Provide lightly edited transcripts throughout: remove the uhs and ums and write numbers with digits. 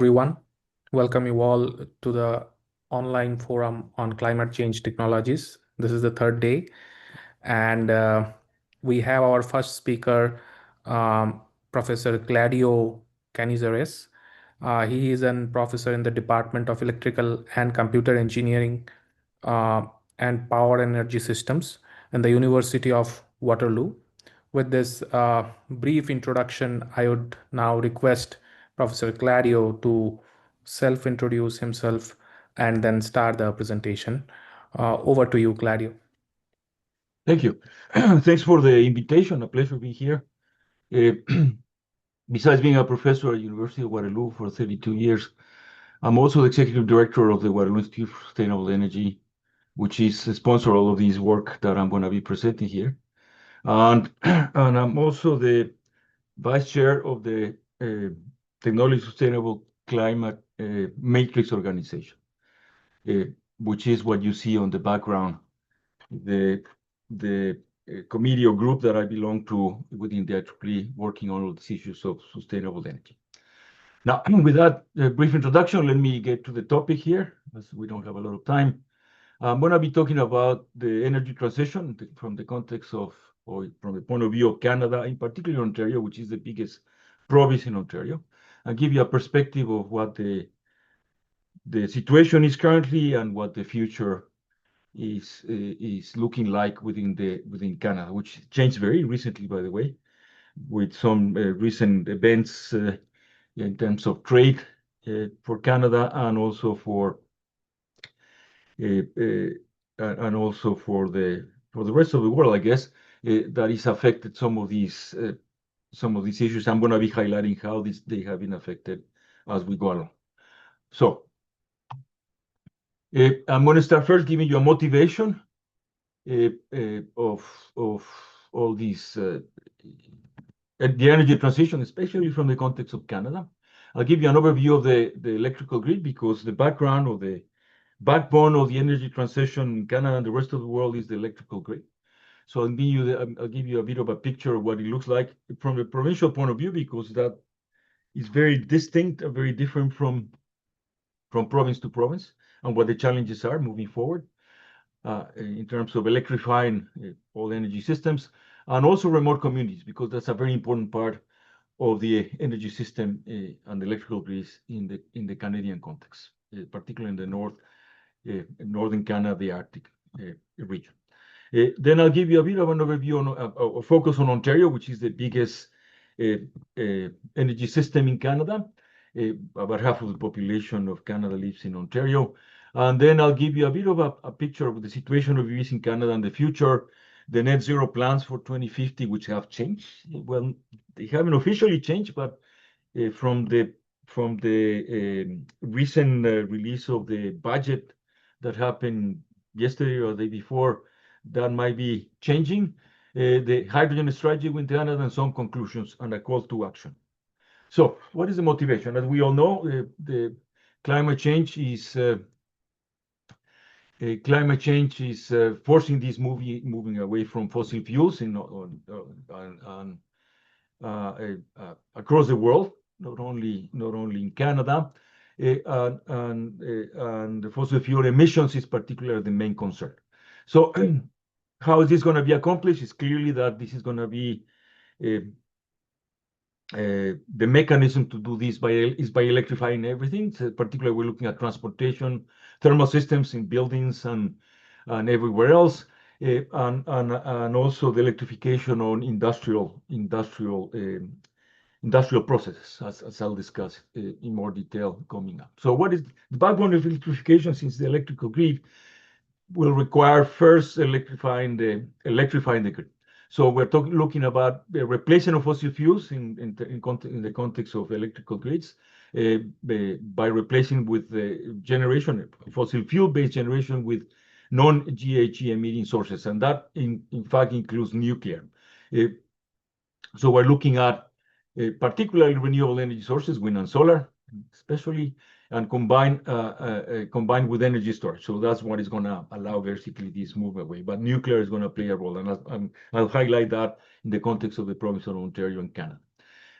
Everyone. Welcome you all to the online forum on climate change technologies. This is the third day, and we have our first speaker, Professor Claudio Cañizares. He is a professor in the Department of Electrical and Computer Engineering uh, and Power Energy Systems in the University of Waterloo. With this brief introduction, I would now request Professor Claudio to self-introduce himself and then start the presentation. Over to you, Claudio. Thank you. Thanks for the invitation. A pleasure being here. Besides being a professor at University of Waterloo for 32 years, I'm also the executive director of the Waterloo Institute for Sustainable Energy, which is a sponsor of all of this work that I'm going to be presenting here. And I'm also the vice chair of the Technology Sustainable Climate Matrix Organization, which is what you see on the background. The committee or group that I belong to within the IEEE working on all these issues of sustainable energy. Now, with that brief introduction, let me get to the topic here, as we don't have a lot of time. I'm going to be talking about the energy transition from the context of, or from the point of view of Canada, in particular Ontario, which is the biggest province in Ontario, and give you a perspective of what the situation is currently and what the future is looking like within Canada, which changed very recently, by the way, with some recent events in terms of trade for Canada and also for the rest of the world, I guess, that is affected some of these issues. I'm going to be highlighting how they have been affected as we go along. So I'm going to start first giving you a motivation of all these the energy transition, especially from the context of Canada. I'll give you an overview of the electrical grid, because the background or the backbone of the energy transition in Canada and the rest of the world is the electrical grid. So I'll give you a bit of a picture of what it looks like from the provincial point of view, because that is very distinct and very different from province to province, and what the challenges are moving forward in terms of electrifying all energy systems, and also remote communities, because that's a very important part of the energy system and the electrical grids in the Canadian context, particularly in the northern Canada, the Arctic region. Then I'll give you a bit of an overview on focus on Ontario, which is the biggest energy system in Canada. About half of the population of Canada lives in Ontario. And then I'll give you a bit of a picture of the situation of EVs in Canada and the future, the net zero plans for 2050, which have changed. Well, they haven't officially changed, but from the recent release of the budget that happened yesterday or the day before, that might be changing. The hydrogen strategy with Canada and some conclusions and a call to action. So what is the motivation? As we all know, the climate change is forcing this moving away from fossil fuels across the world, not only in Canada, and the fossil fuel emissions is particularly the main concern. So how is this going to be accomplished? It's clearly that this is going to be the mechanism to do this is by electrifying everything. So particularly, we're looking at transportation, thermal systems in buildings and everywhere else, and also the electrification on industrial processes, as I'll discuss in more detail coming up. So what is the backbone of electrification? Since the electrical grid will require first electrifying the grid. So we're looking about the replacement of fossil fuels in the context of electrical grids by replacing with the generation, fossil fuel-based generation, with non-GHG emitting sources, and that in fact includes nuclear. So we're looking at particularly renewable energy sources, wind and solar, especially, and combined with energy storage. So that's what is going to allow basically this move away. But nuclear is going to play a role, and I'll highlight that in the context of the province of Ontario and Canada.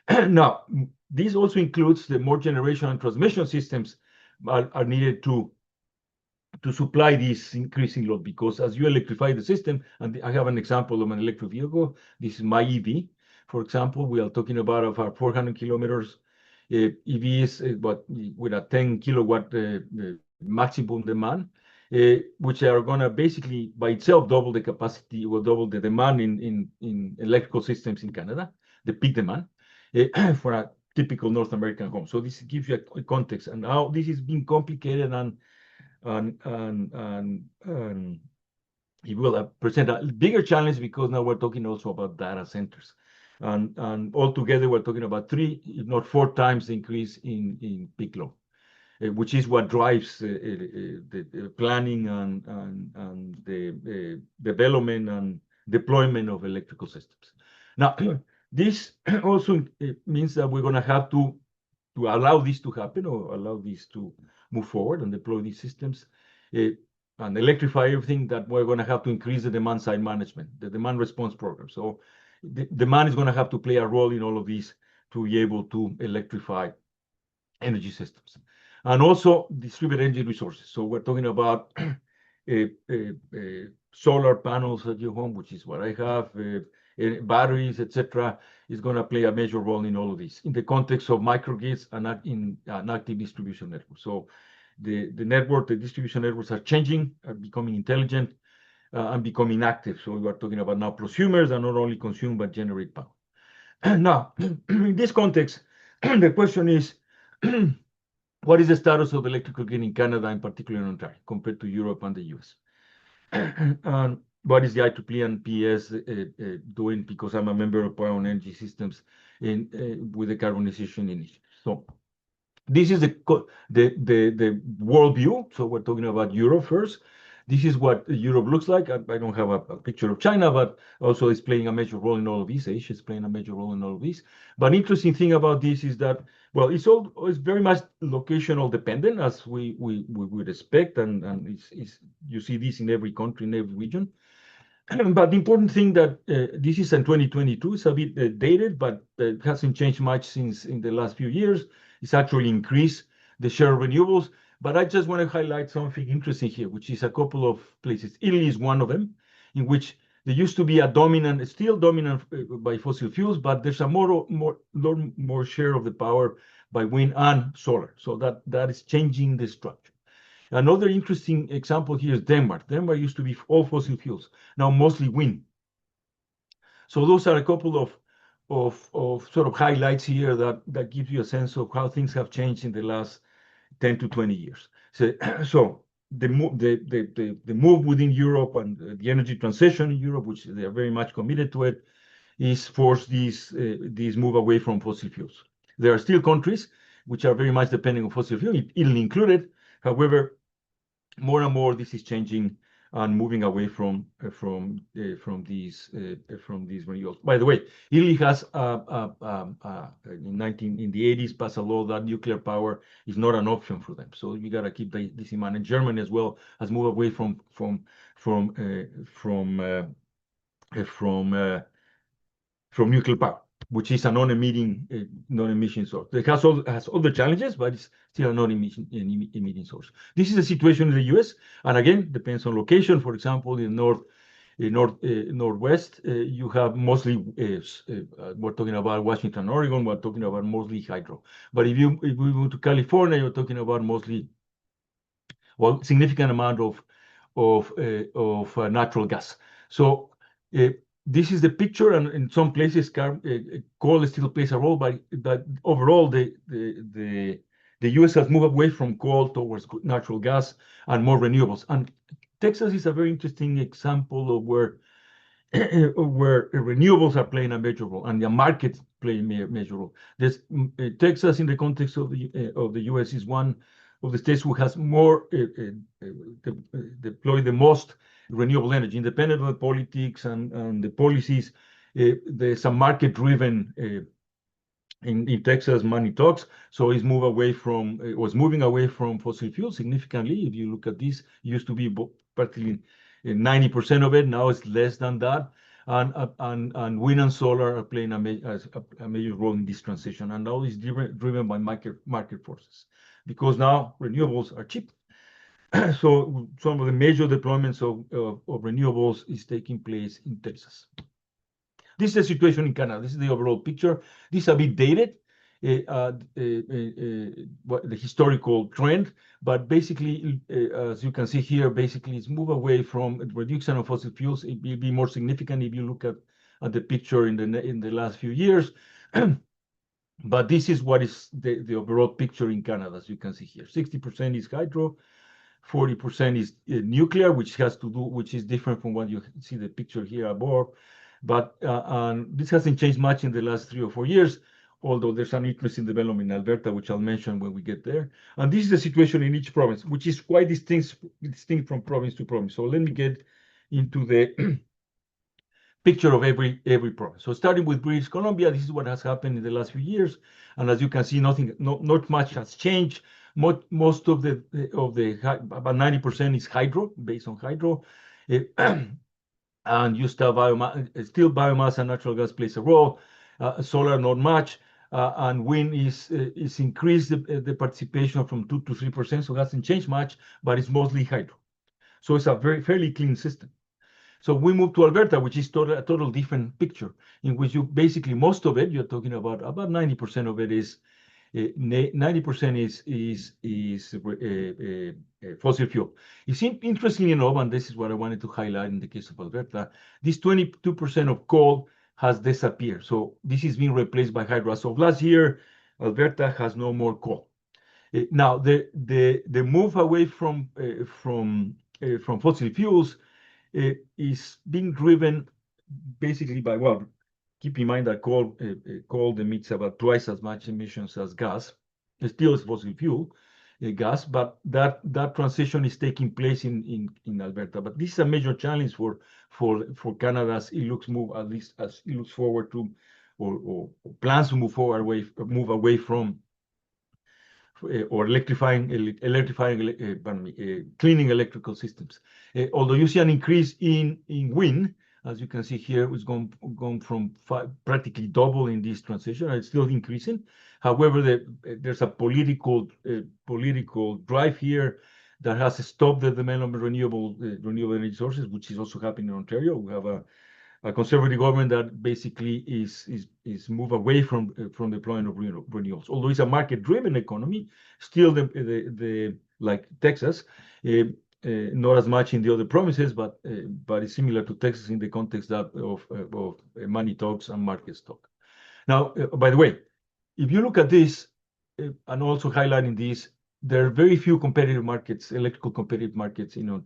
Now, this also includes the more generation and transmission systems are needed to supply this increasing load, because as you electrify the system, and I have an example of an electric vehicle. This is my EV, for example. We are talking about of our 400 kilometers EVs, but with a 10 kilowatt maximum demand, which are going to basically by itself double the capacity or double the demand in electrical systems in Canada, the peak demand for a typical North American home. So this gives you a context, and how this is being complicated and it will present a bigger challenge, because now we're talking also about data centers. And altogether, we're talking about 3, if not 4 times the increase in peak load, which is what drives the planning and the development and deployment of electrical systems. Now, this also means that we're going to have to allow this to happen, or allow this to move forward and deploy these systems and electrify everything, that we're going to have to increase the demand side management, the demand response program. So the demand is going to have to play a role in all of these to be able to electrify energy systems. And also distributed energy resources. So we're talking about solar panels at your home, which is what I have, batteries, etc., is going to play a major role in all of this in the context of microgrids and in an active distribution network. So the distribution networks are changing, are becoming intelligent, and becoming active. So we are talking about now prosumers that not only consume but generate power. Now, in this context, the question is, what is the status of electrical grid in Canada, in particular in Ontario, compared to Europe and the US? And what is the IEEE and PS doing? Because I'm a member of Power and Energy Systems with the carbonization initiative. So this is the world view. So we're talking about Europe first. This is what Europe looks like. I don't have a picture of China, but also it's playing a major role in all of this. Asia is playing a major role in all of this. But interesting thing about this is that, well, it's very much locational dependent, as we would expect, and you see this in every country, in every region. But the important thing that this is in 2022, it's a bit dated, but it hasn't changed much since in the last few years. It's actually increased the share of renewables. But I just want to highlight something interesting here, which is a couple of places. Italy is one of them, in which there used to be a dominant, still dominant by fossil fuels, but there's a more share of the power by wind and solar. So that is changing the structure. Another interesting example here is Denmark. Denmark used to be all fossil fuels, now mostly wind. So those are a couple of sort of highlights here that gives you a sense of how things have changed in the last 10 to 20 years. So the move within Europe and the energy transition in Europe, which they are very much committed to it, is force this move away from fossil fuels. There are still countries which are very much depending on fossil fuel, Italy included. However, more and more this is changing and moving away from these renewals. By the way, Italy has in the 80s passed a law that nuclear power is not an option for them. So you got to keep this in mind. And Germany as well has moved away from nuclear power, which is a non-emission source. It has other challenges, but it's still a non-emitting source. This is the situation in the US, and again, depends on location. For example, in northwest, you have mostly we're talking about Washington, Oregon. We're talking about mostly hydro. But if we go to California, you're talking about mostly, well, significant amount of natural gas. So this is the picture, and in some places, coal still plays a role, but overall, the U.S. has moved away from coal towards natural gas and more renewables. And Texas is a very interesting example of where renewables are playing a major role and the market playing a major role. Texas, in the context of the U.S., is one of the states who has more deployed the most renewable energy, independent of the politics and the policies. There's a market-driven in Texas, money talks. So it's was moving away from fossil fuels significantly. If you look at this, it used to be practically 90% of it. Now it's less than that. and wind and solar are playing a major role in this transition, and all is driven by market forces, because now renewables are cheap. So some of the major deployments of renewables is taking place in Texas. This is the situation in Canada. This is the overall picture. This is a bit dated, the historical trend, but basically, as you can see here, basically it's move away from reduction of fossil fuels. It will be more significant if you look at the picture in the last few years. But this is what is the overall picture in Canada, as you can see here. 60% is hydro, 40% is nuclear, which is different from what you see the picture here above. But this hasn't changed much in the last 3 or 4 years, although there's an interesting development in Alberta, which I'll mention when we get there. And this is the situation in each province, which is quite distinct from province to province. So let me get into the picture of every province. So starting with British Columbia, this is what has happened in the last few years. And as you can see, not much has changed. Most of the about 90% is hydro, based on hydro. And you still biomass and natural gas plays a role. Solar, not much. And wind is increased the participation from 2 to 3%, so it hasn't changed much, but it's mostly hydro. So it's a fairly clean system. So we move to Alberta, which is a total different picture, in which you basically most of it, you're talking about 90% of it is 90% is fossil fuel. It's interesting enough, and this is what I wanted to highlight in the case of Alberta, this 22% of coal has disappeared. So this is being replaced by hydro. As of last year, Alberta has no more coal. Now, the move away from fossil fuels is being driven basically by, well, keep in mind that coal emits about twice as much emissions as gas. It still is fossil fuel gas, but that transition is taking place in Alberta. But this is a major challenge for Canada as it looks forward to, or plans to move away from or cleaning electrical systems. Although you see an increase in wind, as you can see here, it's gone from practically double in this transition, and it's still increasing. However, there's a political drive here that has stopped the development of renewable energy sources, which is also happening in Ontario. We have a conservative government that basically is move away from deployment of renewables. Although it's a market-driven economy, still like Texas, not as much in the other provinces, but it's similar to Texas in the context of money talks and markets talk. Now, by the way, if you look at this, and also highlighting this, there are very few competitive markets, electrical competitive markets in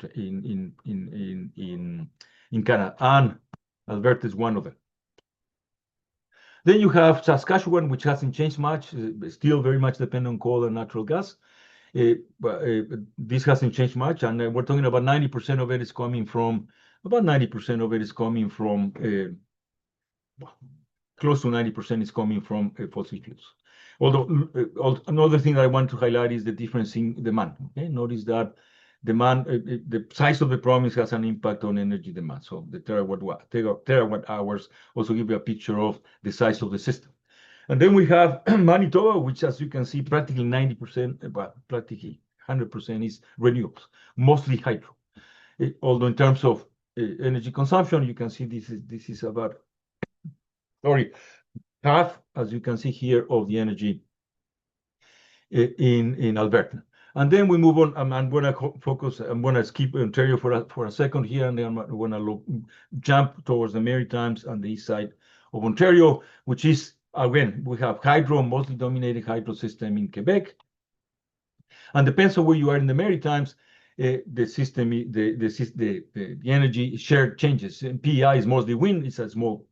Canada, and Alberta is one of them. Then you have Saskatchewan, which hasn't changed much, still very much dependent on coal and natural gas. But this hasn't changed much, and we're talking about 90% of it is coming from, close to 90% is coming from fossil fuels. Although another thing that I want to highlight is the difference in demand. Okay, notice that demand, the size of the province has an impact on energy demand. So the terawatt hours also give you a picture of the size of the system. And then we have Manitoba, which, as you can see, practically 90%, but practically 100% is renewables, mostly hydro. Although in terms of energy consumption, you can see this is about, half, as you can see here, of the energy in Alberta. And then we move on. I'm going to skip Ontario for a second here, and then I'm going to jump towards the Maritimes and the east side of Ontario, which is, again, we have hydro, mostly dominated hydro system in Quebec. And depends on where you are in the Maritimes, the system, the energy share changes. And PEI is mostly wind. It's a small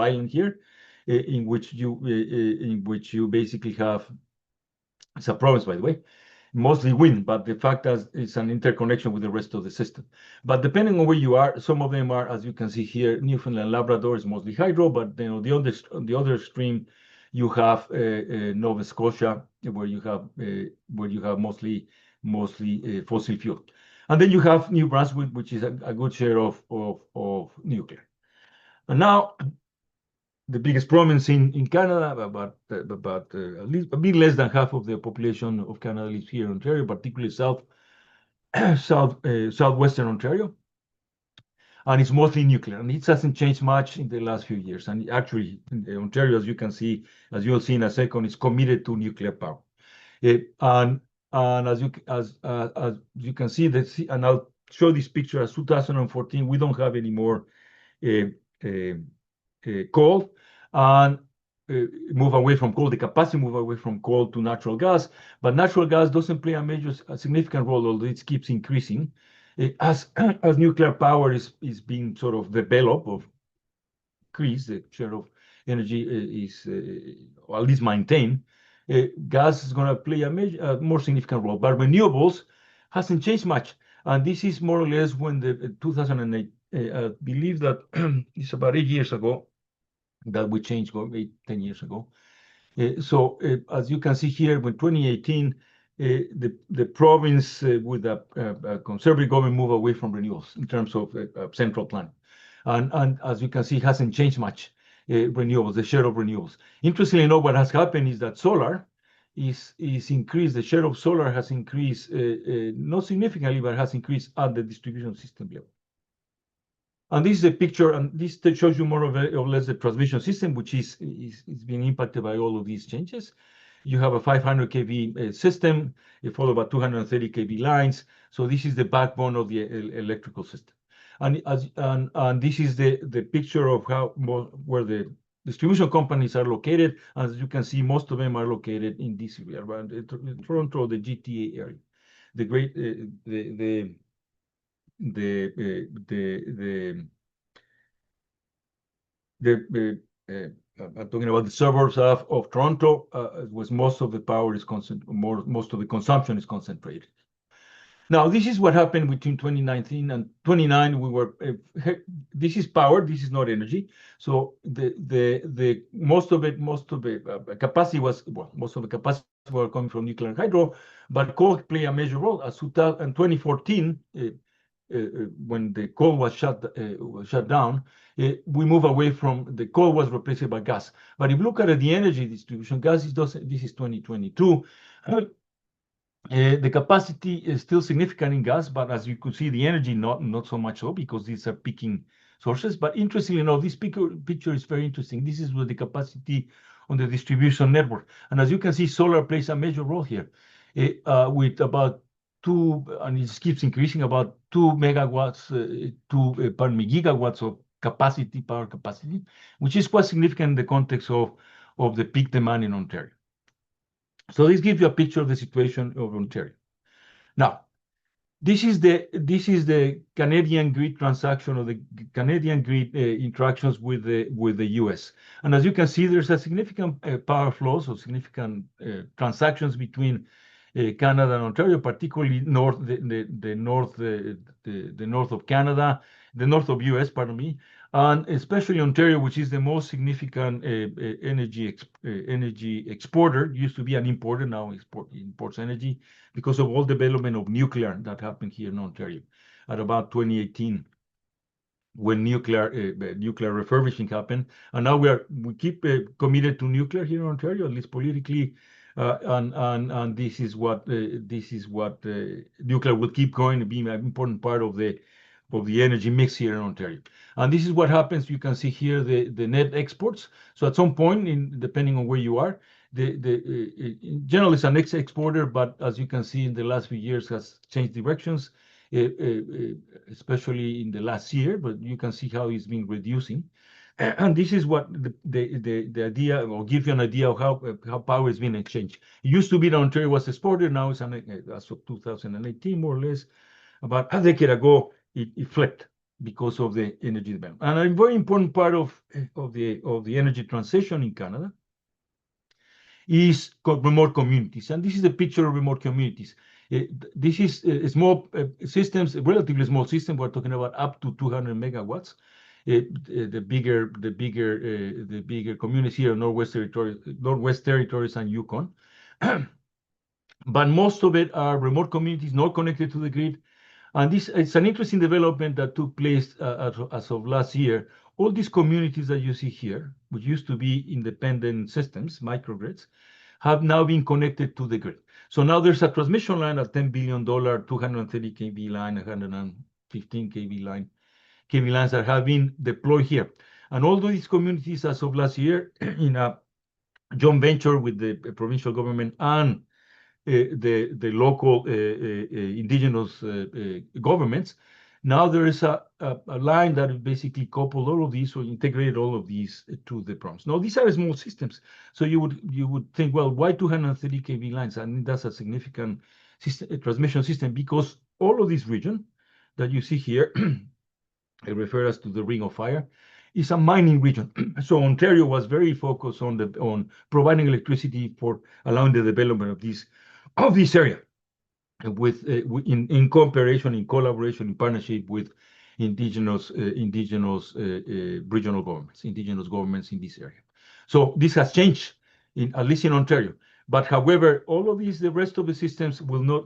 island here, in which you basically have, it's a province, by the way, mostly wind, but the fact that it's an interconnection with the rest of the system. But depending on where you are, some of them are, as you can see here, Newfoundland, Labrador is mostly hydro, but on the other extreme, you have Nova Scotia, where you have mostly fossil fuel, and then you have New Brunswick, which is a good share of nuclear. And now the biggest province in Canada, about at least a bit less than half of the population of Canada lives here in Ontario, particularly southwestern Ontario, and it's mostly nuclear. And it hasn't changed much in the last few years. And actually, Ontario, as you can see, as you'll see in a second, is committed to nuclear power. And as you can see, and I'll show this picture as 2014. We don't have any more coal, and move away from coal. The capacity move away from coal to natural gas, but natural gas doesn't play a significant role, although it keeps increasing as as nuclear power is being sort of developed or increased. The share of energy is or at least maintained. Gas is going to play a more significant role, but renewables hasn't changed much. And this is more or less when the 2008, I believe that it's about 8 years ago that we changed, 10 years ago. So as you can see here, when 2018, the province with a conservative government moved away from renewables in terms of central planning. And as you can see, it hasn't changed much, renewables, the share of renewables. Interestingly enough, what has happened is that solar is increased. The share of solar has increased, not significantly, but has increased at the distribution system level. And this is a picture, and this shows you more or less the transmission system, which is being impacted by all of these changes. You have a 500 kV system, followed by 230 kV lines. So this is the backbone of the electrical system. And this is the picture of where the distribution companies are located. As you can see, most of them are located in this area, around Toronto, the GTA area. The great, I'm talking about the suburbs of Toronto, was most of the power is most of the consumption is concentrated. Now, this is what happened between 2019 and 29. We were this is power, this is not energy. So the most of the capacity was most of the capacity were coming from nuclear and hydro, but coal play a major role. As in 2014. When the coal was shut down, we move away from the coal was replaced by gas. But if you look at the energy distribution, gas is this is 2022. The capacity is still significant in gas, but as you could see, the energy not so much so because these are peaking sources. But interestingly enough, this picture is very interesting. This is with the capacity on the distribution network, and as you can see, solar plays a major role here, with about and it keeps increasing, about 2 megawatts, gigawatts of power capacity, which is quite significant in the context of the peak demand in Ontario. So this gives you a picture of the situation of Ontario. Now, this is the Canadian grid transaction, or the Canadian grid interactions with the US. And as you can see, there's a significant power flows, or significant transactions between Canada and Ontario, particularly the north of Canada, the north of US, pardon me, and especially Ontario, which is the most significant energy exporter. It used to be an importer, now imports energy because of all development of nuclear that happened here in Ontario at about 2018. When nuclear refurbishing happened, and now we keep committed to nuclear here in Ontario, at least politically, and this is what nuclear will keep going to be an important part of the energy mix here in Ontario. And this is what happens. You can see here the net exports. So at some point, depending on where you are, in general it's an exporter, but as you can see in the last few years has changed directions. Especially in the last year, but you can see how it's been reducing. And this is what the idea, or give you an idea of how power is being exchanged. It used to be that Ontario was exported, now it's as of 2018, more or less. About a decade ago, it flipped because of the energy development. And a very important part of the energy transition in Canada is remote communities. And this is a picture of remote communities. This is small systems, relatively small system. We're talking about up to 200 megawatts. The bigger communities here in Northwest Territories and Yukon. But most of it are remote communities not connected to the grid. And it's an interesting development that took place as of last year. all these communities that you see here, which used to be independent systems, microgrids, have now been connected to the grid. So now there's a transmission line, a $10 billion, 230 kV line, 115 kV line, kV lines that have been deployed here. And all these communities, as of last year, in a joint venture with the provincial government and the local indigenous governments, now there is a line that basically coupled all of these or integrated all of these to the province. Now, these are small systems. So you would think, well, why 230 kV lines? And that's a significant transmission system because all of this region that you see here, I refer us to the Ring of Fire, is a mining region. So Ontario was very focused on providing electricity for allowing the development of this area with in cooperation, in collaboration, in partnership with indigenous regional governments, indigenous governments in this area. So this has changed, at least in Ontario. But however, all of these, the rest of the systems will not,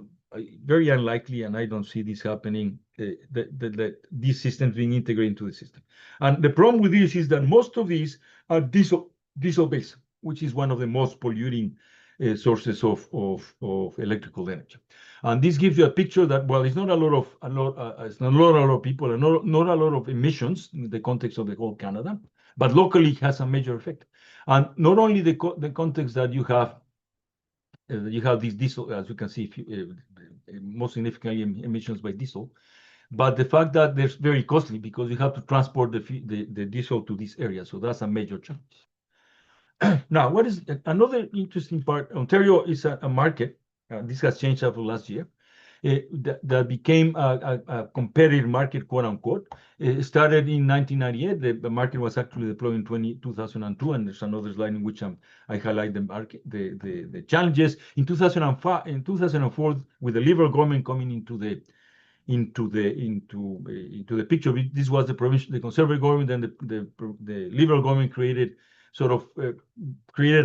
very unlikely, and I don't see this happening, these systems being integrated into the system. And the problem with this is that most of these are diesel-based, which is one of the most polluting sources of electrical energy. And this gives you a picture that, well, it's not a lot of people and not a lot of emissions in the context of the whole Canada, but locally it has a major effect. And not only the context that you have these diesel, as you can see, most significantly emissions by diesel, but the fact that they're very costly because you have to transport the diesel to this area. So that's a major challenge. Now, what is another interesting part? Ontario is a market. This has changed over last year. That became a competitive market, quote unquote. It started in 1998. The market was actually deployed in 2002, and there's another slide in which I highlight the market, the challenges. In 2005, in 2004, with the Liberal government coming into the picture, this was the Conservative government, and the Liberal government created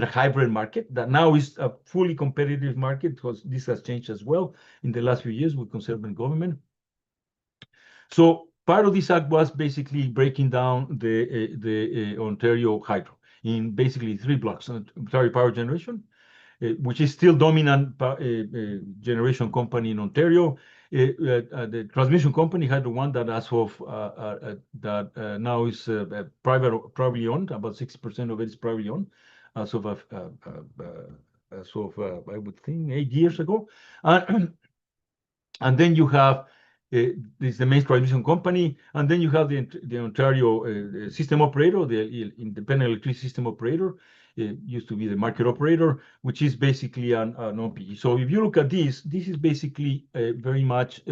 a hybrid market that now is a fully competitive market because this has changed as well in the last few years with Conservative government. So part of this act was basically breaking down the Ontario Hydro in basically 3 blocks: Ontario Power Generation, which is still dominant generation company in Ontario. The transmission company had the one that, as of now is privately owned. About 60% of it is privately owned, as of I would think 8 years ago. And then you have this is the main transmission company, and then you have the Ontario system operator, the independent electricity system operator. It used to be the market operator, which is basically an OPG. So if you look at this is basically very much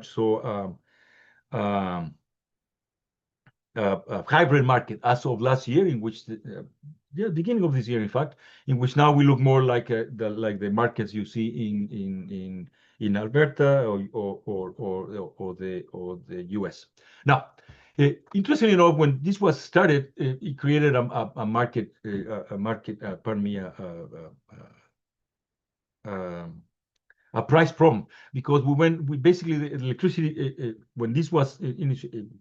so a hybrid market as of last year, in which beginning of this year, in fact, in which now we look more like the markets you see in Alberta or the US. Now, interestingly enough, when this was started, it created a market, a price problem, because we basically the electricity when this was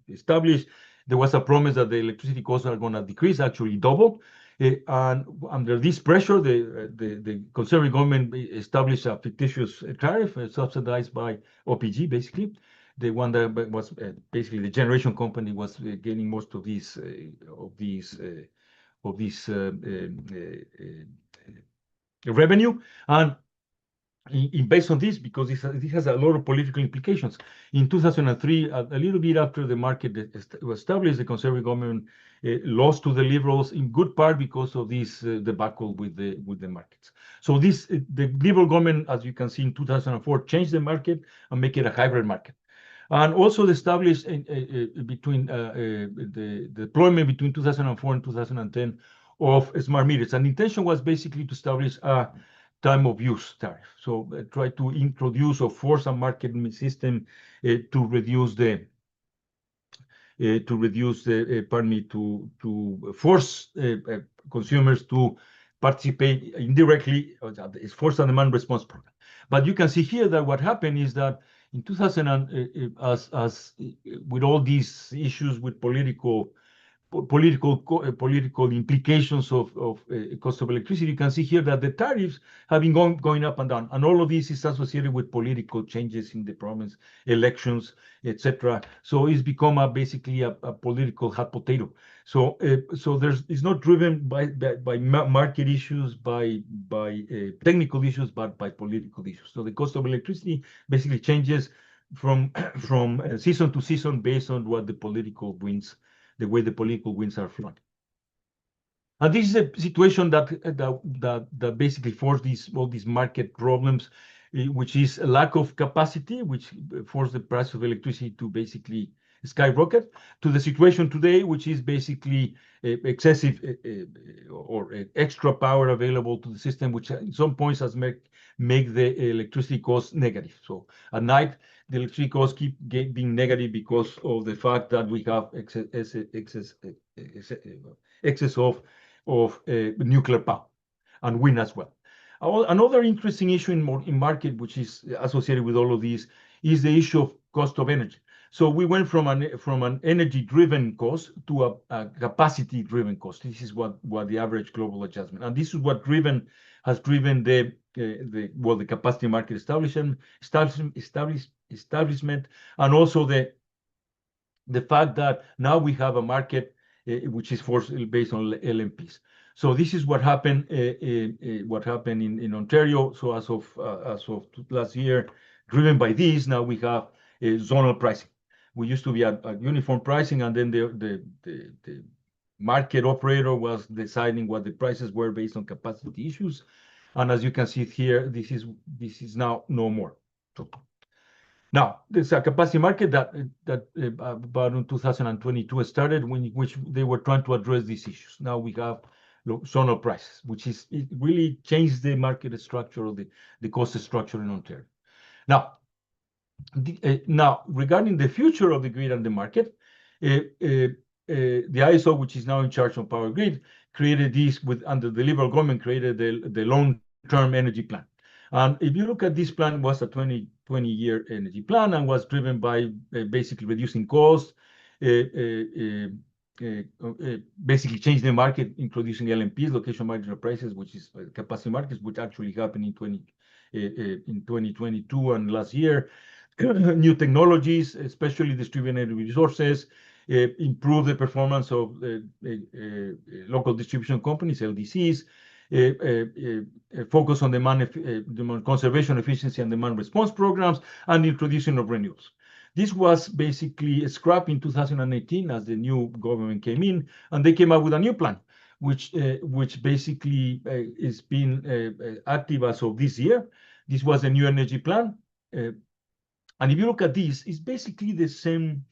established, there was a promise that the electricity costs are going to decrease, actually double. And under this pressure, the Conservative government established a fictitious tariff subsidized by OPG, basically. The one that was basically the generation company was getting most of these revenue. And based on this, because this has a lot of political implications. In 2003, a little bit after the market was established, the Conservative government lost to the Liberals, in good part because of this debacle with the markets. So the Liberal government, as you can see, in 2004, changed the market and make it a hybrid market. And also established between the deployment between 2004 and 2010 of smart meters. And the intention was basically to establish a time of use tariff. So try to introduce or force a market system to force consumers to participate indirectly. It's force and demand response program. But you can see here that what happened is that in 2000, as with all these issues with political implications of cost of electricity, you can see here that the tariffs have been going up and down, and all of this is associated with political changes in the province, elections, etc. So it's become basically a political hot potato. So it's not driven by market issues, by technical issues, but by political issues. So the cost of electricity basically changes from season to season based on what the political winds, the way the political winds are flowing. And this is a situation that basically forced all these market problems, which is a lack of capacity, which forced the price of electricity to basically skyrocket, to the situation today, which is basically excessive or extra power available to the system, which at some points has make the electricity cost negative. So at night, the electricity costs keep being negative because of the fact that we have excess of nuclear power and wind as well. Another interesting issue in market, which is associated with all of these, is the issue of cost of energy. So we went from an energy-driven cost to a capacity-driven cost. This is what the average global adjustment, and this is what has driven the capacity market establishment, and also the fact that now we have a market which is based on LMPs. So this is what happened in Ontario. So as of last year, driven by this, now we have zonal pricing. We used to be at uniform pricing, and then the market operator was deciding what the prices were based on capacity issues. And as you can see here, this is now no more. So now, there's a capacity market that about in 2022 started, which they were trying to address these issues. Now we have zonal prices, it really changed the market structure of the cost structure in Ontario. Now, regarding the future of the grid and the market, the ISO, which is now in charge of power grid, created this under the Liberal government, created the long-term energy plan. And if you look at this plan, was a 20-year energy plan and was driven by basically reducing costs, basically changing the market, introducing LMPs, location marginal prices, which is capacity markets, which actually happened in 2022 and last year. New technologies, especially distributed energy resources, improve the performance of local distribution companies, LDCs, focus on demand conservation, efficiency, and demand response programs, and introduction of renewables. This was basically scrapped in 2018 as the new government came in, and they came up with a new plan, which basically is being active as of this year. This was a new energy plan. And if you look at this, it's basically the same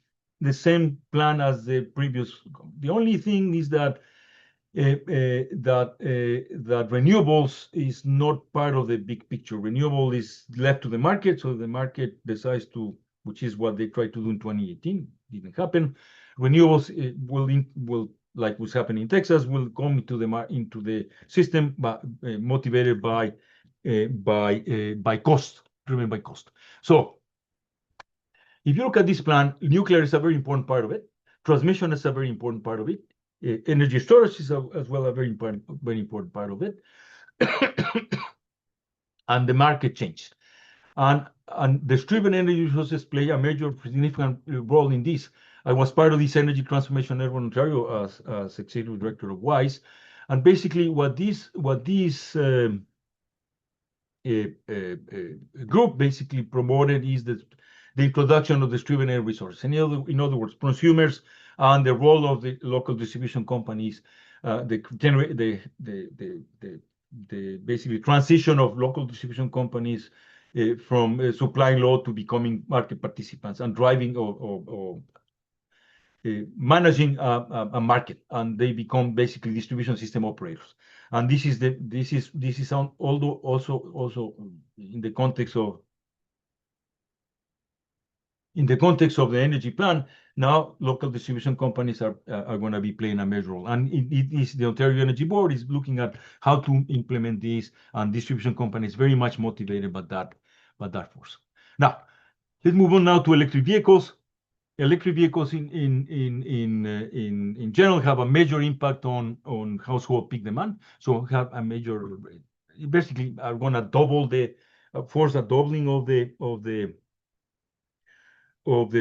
plan as the previous. The only thing is that renewables is not part of the big picture. Renewable is left to the market, so the market decides to, which is what they tried to do in 2018, didn't happen. Renewables will like what's happening in Texas, will come into the system, but motivated by cost, driven by cost. So if you look at this plan, nuclear is a very important part of it. Transmission is a very important part of it. Energy storage is as well a very important part of it. And the market changed. And distributed energy resources play a major significant role in this. I was part of this energy transformation network in Ontario as executive director of WISE. And basically what this group basically promoted is the introduction of distributed energy resources. In other words, prosumers and the role of the local distribution companies, the basically transition of local distribution companies from supplying load to becoming market participants and driving or managing a market, and they become basically distribution system operators. And this is also in the context of the energy plan. Now local distribution companies are going to be playing a major role, and it is the Ontario Energy Board is looking at how to implement this, and distribution companies very much motivated by that force. Now, Let's move on now to electric vehicles. Electric vehicles in general have a major impact on household peak demand. So have a major, basically are going to double the, force a doubling of the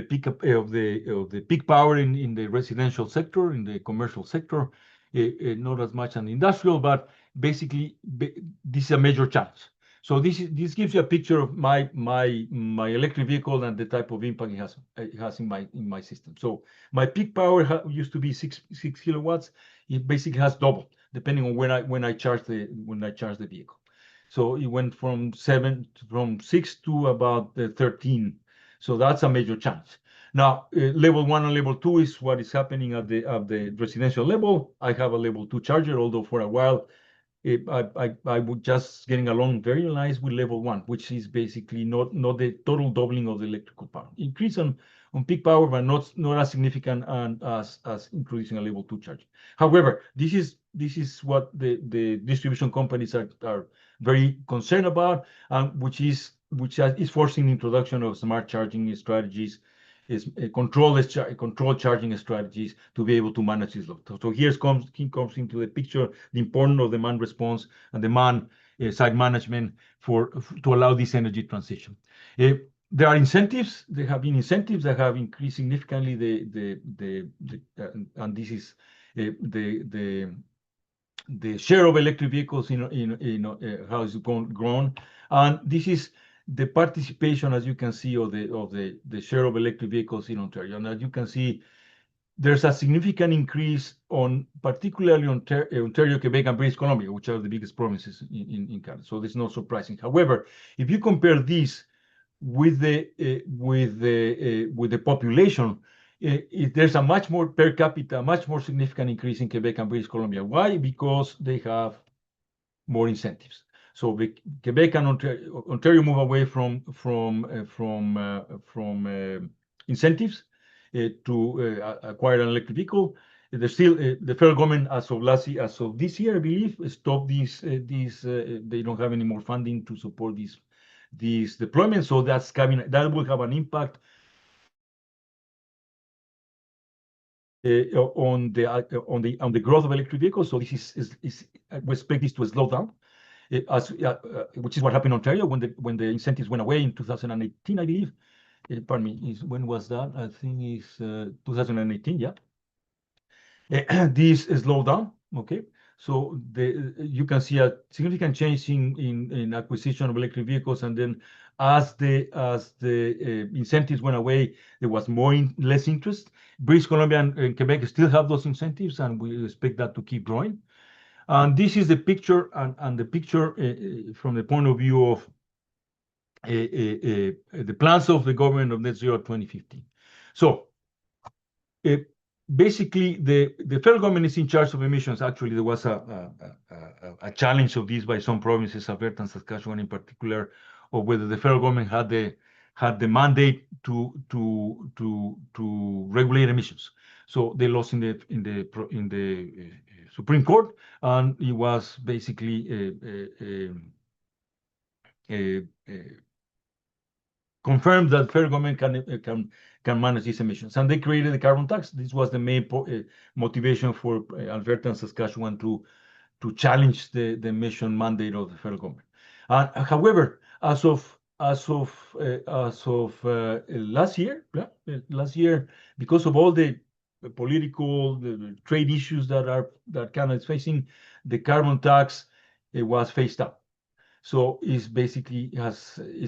peak of the peak power in the residential sector, in the commercial sector, not as much on industrial, but basically this is a major challenge. So this gives you a picture of my electric vehicle and the type of impact it has in my system. So my peak power used to be six kilowatts. It basically has doubled depending on when I charge the vehicle. So it went from 6 to about 13. So that's a major challenge. Now, level 1 and level 2 is what is happening at the residential level. I have a level 2 charger, although for a while I was just getting along very nice with level 1, which is basically not the total doubling of the electrical power. Increase on peak power, but not as significant as introducing a level 2 charger. However, this is what the distribution companies are very concerned about, which is forcing the introduction of smart charging strategies, is control charging strategies to be able to manage this load. So here comes into the picture the importance of demand response and demand side management to allow this energy transition. There are incentives. There have been incentives that have increased significantly and this is the share of electric vehicles how it's grown, and this is the participation, as you can see, of the share of electric vehicles in Ontario. And as you can see, there's a significant increase particularly Ontario, Quebec, and British Columbia, which are the biggest provinces in Canada. So this is not surprising. However, if you compare this with the population, there's a much more per capita, much more significant increase in Quebec and British Columbia. Why? Because they have more incentives. So Quebec and Ontario move away from incentives to acquire an electric vehicle. There's still the federal government, as of this year, I believe, stopped these. They don't have any more funding to support these deployments. So that will have an impact on the growth of electric vehicles. So this we expect this to slow down, which is what happened in Ontario when the incentives went away in 2018, I believe. Pardon me, when was that? I think it's 2018. Yeah. This slowed down. Okay. So you can see a significant change in acquisition of electric vehicles, and then as the incentives went away, there was less interest. British Columbia and Quebec still have those incentives, and we expect that to keep growing. And this is the picture, and the picture from the point of view of the plans of the government of net zero 2050. So basically, the federal government is in charge of emissions. Actually, there was a challenge of this by some provinces, Alberta and Saskatchewan in particular, of whether the federal government had the mandate to regulate emissions. So they lost in the Supreme Court, and it was basically confirmed that federal government can manage these emissions, and they created the carbon tax. This was the main motivation for Alberta and Saskatchewan to challenge the emission mandate of the federal government. However, as of last year, because of all the political, the trade issues that Canada is facing, the carbon tax was phased out. So it's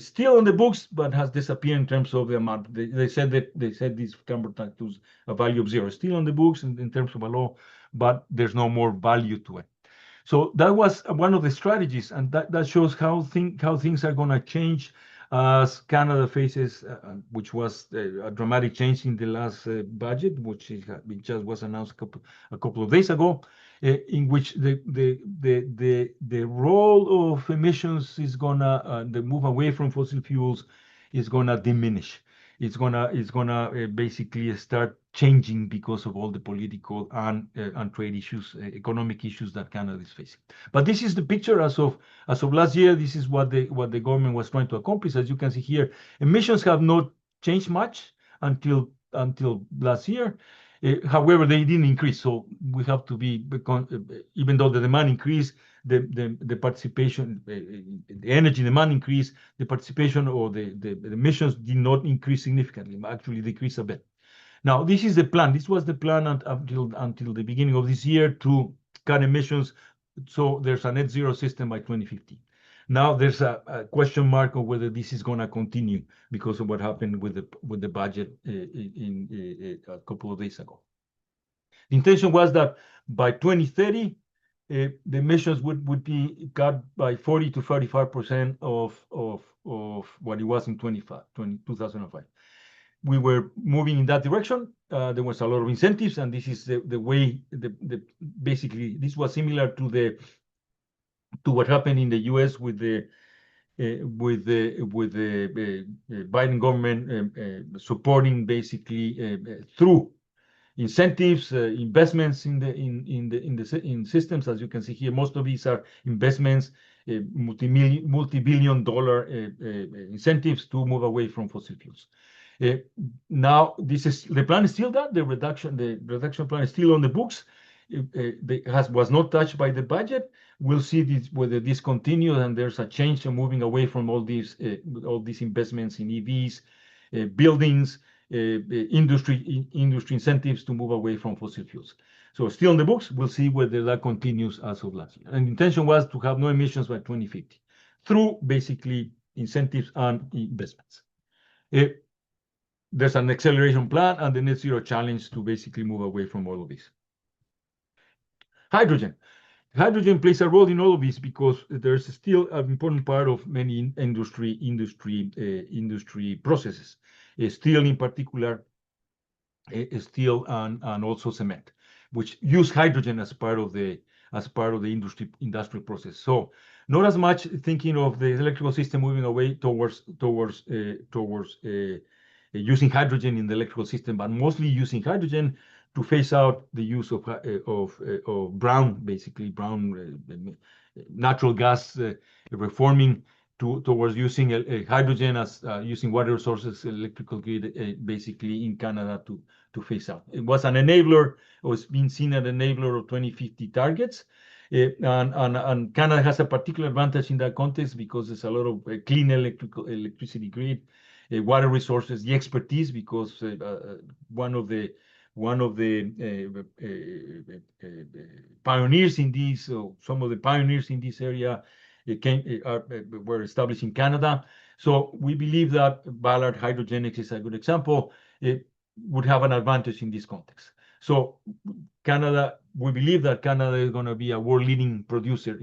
still on the books, but has disappeared in terms of the amount. They said this carbon tax was a value of 0. Still on the books in terms of a law, but there's no more value to it. So that was one of the strategies, and that shows how things are going to change as Canada faces, which was a dramatic change in the last budget, which just was announced a couple of days ago, in which the role of emissions is gonna the move away from fossil fuels is gonna diminish. It's gonna basically start changing because of all the political and trade issues, economic issues that Canada is facing. But this is the picture as of last year. This is what the government was trying to accomplish. As you can see here, emissions have not changed much until last year. However, they didn't increase, so we have to be even though the demand increased, the participation, the energy demand increased, the participation or the emissions did not increase significantly, actually decreased a bit. Now, this is the plan. This was the plan until the beginning of this year to cut emissions. So there's a net zero system by 2050. Now there's a question mark on whether this is going to continue because of what happened with the budget a couple of days ago. The intention was that by 2030, the emissions would be cut by 40 to 45% of what it was in 2005. We were moving in that direction. There was a lot of incentives, and this is the way. Basically, this was similar to what happened in the U.S. with the Biden government supporting basically through incentives, investments in systems. As you can see here, most of these are investments, multi-billion-dollar incentives to move away from fossil fuels. Now, the plan is still that the reduction plan is still on the books. Was not touched by the budget. We'll see whether this continues and there's a change in moving away from all these investments in EVs, buildings, industry incentives to move away from fossil fuels. So still on the books. We'll see whether that continues as of last year. And the intention was to have no emissions by 2050 through basically incentives and investments. There's an acceleration plan and the net zero challenge to basically move away from all of this. Hydrogen. Hydrogen plays a role in all of this because there's still an important part of many industry processes. Steel in particular, steel and also cement, which use hydrogen as part of the industrial process. So not as much thinking of the electrical system moving away towards using hydrogen in the electrical system, but mostly using hydrogen to phase out the use of brown natural gas, reforming towards using hydrogen as using water resources, electrical grid, basically in Canada to phase out. It was an enabler, or it's been seen as an enabler of 2050 targets. And Canada has a particular advantage in that context because there's a lot of clean electricity grid, water resources, the expertise, because one of the pioneers in this, some of the pioneers in this area were established in Canada. So we believe that Ballard Hydrogenics is a good example. It would have an advantage in this context. So Canada, we believe that Canada is going to be a world-leading producer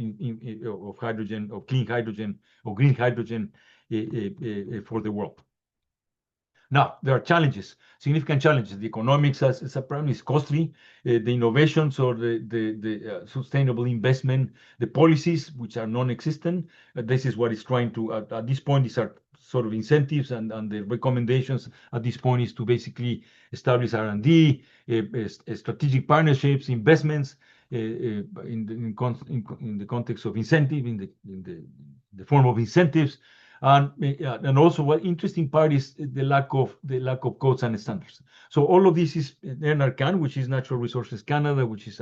of hydrogen, of clean hydrogen, or green hydrogen for the world. Now, there are challenges, significant challenges. The economics as a problem is costly. The innovations or the sustainable investment, the policies, which are non-existent. This is what is trying to, at this point, these are sort of incentives and the recommendations at this point is to basically establish R&D, strategic partnerships, investments in the context of incentive, in the form of incentives. And also, what interesting part is the lack of codes and standards. So all of this is NRCan, which is Natural Resources Canada, which is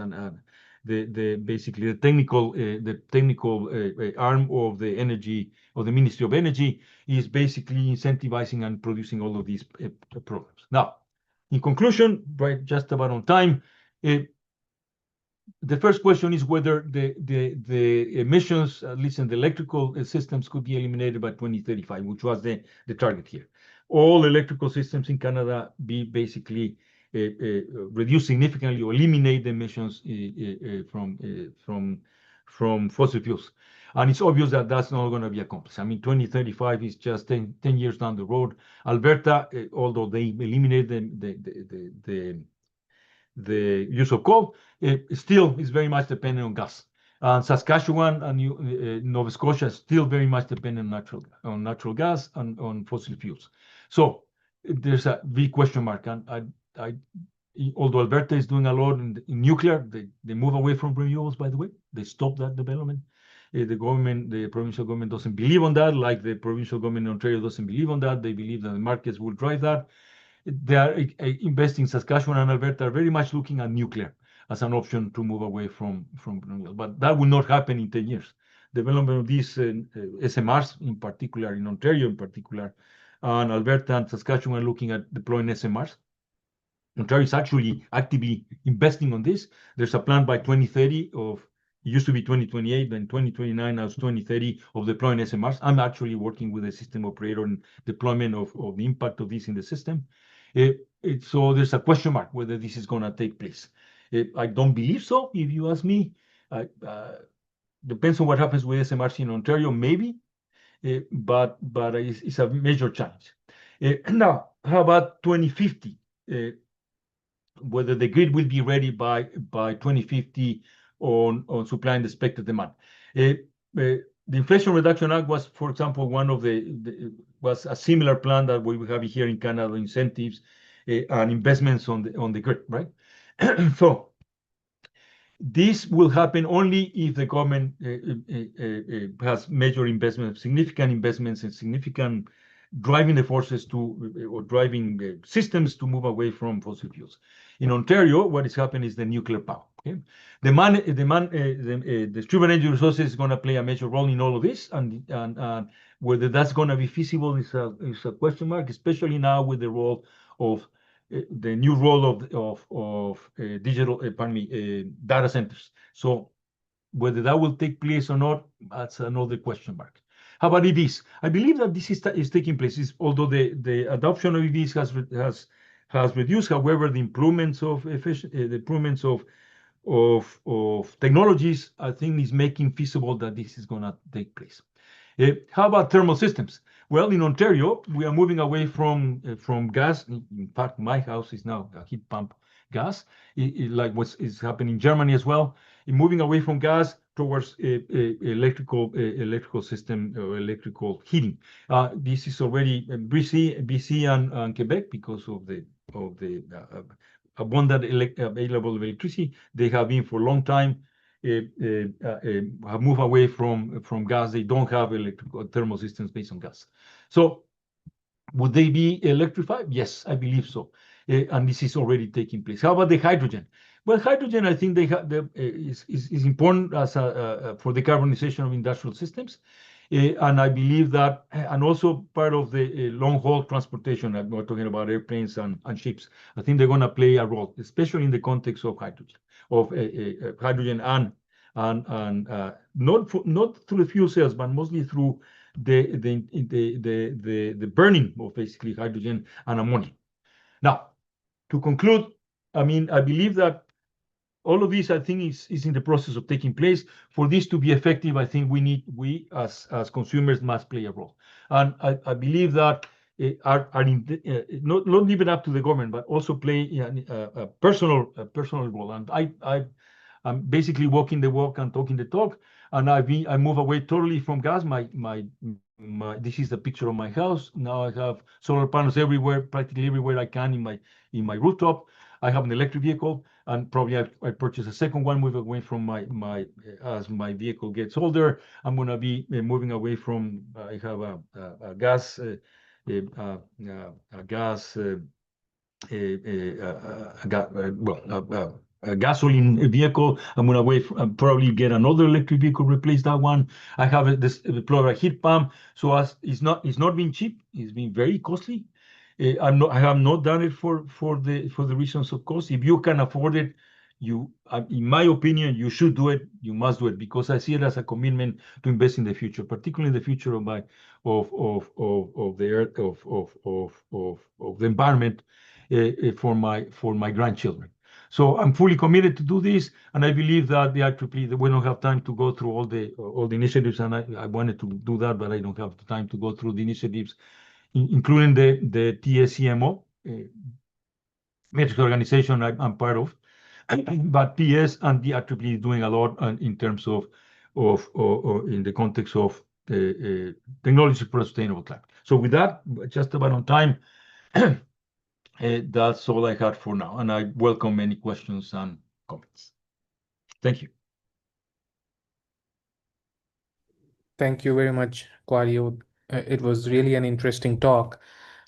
basically the technical arm of the energy, or the Ministry of Energy, is basically incentivizing and producing all of these programs. Now, in conclusion, right, just about on time. The first question is whether the emissions, at least in the electrical systems, could be eliminated by 2035, which was the target here. All electrical systems in Canada be basically reduce significantly or eliminate the emissions from fossil fuels. And it's obvious that that's not going to be accomplished. I mean, 2035 is just 10 years down the road. Alberta, although they eliminate the use of coal, still is very much dependent on gas. And Saskatchewan and Nova Scotia still very much dependent on natural gas and on fossil fuels. So there's a big question mark. And although Alberta is doing a lot in nuclear, they move away from renewables, by the way. They stop that development. The government, the provincial government doesn't believe on that, like the provincial government in Ontario doesn't believe on that. They believe that the markets will drive that. They are investing. Saskatchewan and Alberta are very much looking at nuclear as an option to move away from renewable. But that will not happen in 10 years. Development of these SMRs, in particular, in Ontario in particular, and Alberta and Saskatchewan are looking at deploying SMRs. Ontario is actually actively investing on this. There's a plan by 2030 of, it used to be 2028, then 2029, now it's 2030 of deploying SMRs. I'm actually working with a system operator on deployment of the impact of this in the system. So there's a question mark whether this is going to take place. I don't believe so, if you ask me. Depends on what happens with SMRs in Ontario, maybe, but it's a major challenge. Now, how about 2050? Whether the grid will be ready by 2050 on supply and expected demand. The Inflation Reduction Act was, for example, one of was a similar plan that we have here in Canada, incentives and investments on the grid, right? So this will happen only if the government has major investments, significant investments, and significant driving the forces to, or driving systems to move away from fossil fuels. In Ontario, what is happening is the nuclear power. Okay? The distributed energy resources is going to play a major role in all of this, and whether that's going to be feasible is a question mark, especially now with the role of the new role of digital, data centers. So whether that will take place or not, that's another question mark. How about EVs? I believe that this is taking place. Although the adoption of EVs has reduced, however, the improvements of technologies, I think, is making feasible that this is going to take place. How about thermal systems? Well, in Ontario, we are moving away from gas. In fact, my house is now a heat pump gas, like what is happening in Germany as well. Moving away from gas towards electrical system or electrical heating. This is already BC and Quebec, because of the abundant available electricity. They have been for a long time. Have moved away from gas. They don't have electrical thermal systems based on gas. So would they be electrified? Yes, I believe so. And this is already taking place. How about the hydrogen? Well, hydrogen, I think is important as for decarbonization of industrial systems. And I believe that, and also part of the long-haul transportation, we're talking about airplanes and ships, I think they're going to play a role, especially in the context of hydrogen, and not through the fuel cells, but mostly through the burning of basically hydrogen and ammonia. Now, to conclude, I mean, I believe that all of this, I think, is in the process of taking place. For this to be effective, I think we as consumers must play a role. And I believe that not leave it up to the government, but also play a personal role. And I'm basically walking the walk and talking the talk. And I move away totally from gas. This is the picture of my house. Now I have solar panels everywhere, practically everywhere I can in my rooftop. I have an electric vehicle, and probably I purchase a second one, moving away from as my vehicle gets older. I'm going to be moving away from. I have a gas a gasoline vehicle. I'm going to probably get another electric vehicle, replace that one. I have deploy a heat pump. So it's not been cheap. It's been very costly. I have not done it for the reasons of cost. If you can afford it, in my opinion, you should do it. You must do it, because I see it as a commitment to invest in the future, particularly in the future of the earth, of the environment, for my grandchildren. So I'm fully committed to do this, and I believe that the IEEE, we don't have time to go through all the initiatives, and I wanted to do that, but I don't have the time to go through the initiatives, including the TSCMO, metrics organization I'm part of, but PS and the IEEE is doing a lot in terms of in the context of technology for a sustainable climate. So with that, just about on time, that's all I had for now, and I welcome any questions and comments. Thank you. Thank you very much, Claudio. It was really an interesting talk.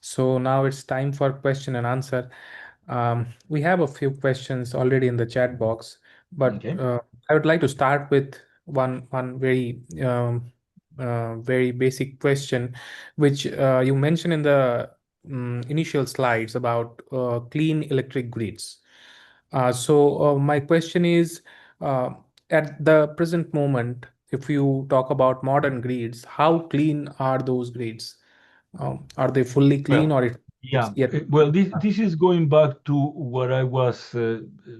So now it's time for question and answer. We have a few questions already in the chat box, but Okay. I would like to start with one very basic question, which you mentioned in the initial slides about clean electric grids. My question is, uh, at the present moment, if you talk about modern grids, how clean are those grids? Are they fully clean, Well, or it's yeah. yet? Well, this is going back to what I was